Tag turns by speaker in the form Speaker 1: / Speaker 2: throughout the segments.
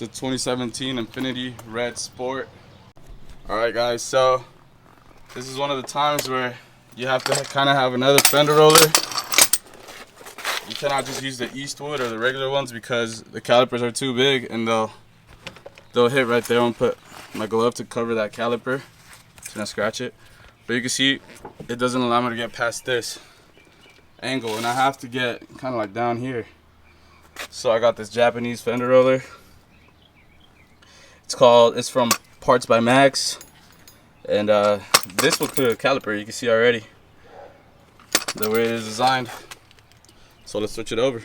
Speaker 1: It's a 2017 Infinity Red Sport. Alright guys, so this is one of the times where you have to kind of have another fender roller. You cannot just use the Eastwood or the regular ones because the calipers are too big and they'll hit right there. I'm gonna put my glove to cover that caliper to not scratch it. But you can see it doesn't allow me to get past this angle, and I have to get kind of like down here. So I got this Japanese fender roller. It's from Parts by Max, and this will clear the caliper. You can see already the way it is designed. So let's switch it over.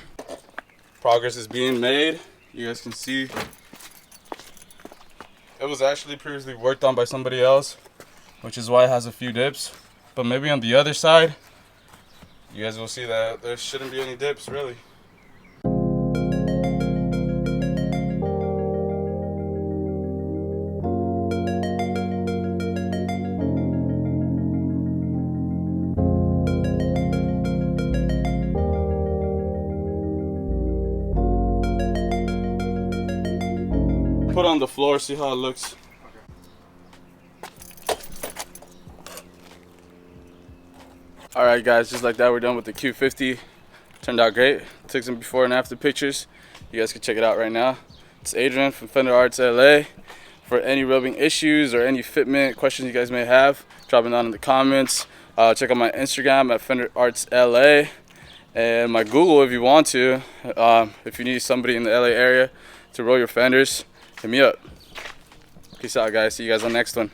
Speaker 1: Progress is being made. You guys can see it was actually previously worked on by somebody else, which is why it has a few dips. But maybe on the other side, you guys will see that there shouldn't be any dips really. Put on the floor, see how it looks. Alright guys, just like that, we're done with the Q50. Turned out great. Took some before and after pictures. You guys can check it out right now. It's Adrian from Fender Arts LA. For any rubbing issues or any fitment questions you guys may have, drop them down in the comments. Check out my Instagram at Fender Arts LA, and my Google if you want to. If you need somebody in the LA area to roll your fenders, hit me up. Peace out guys. See you guys on the next one.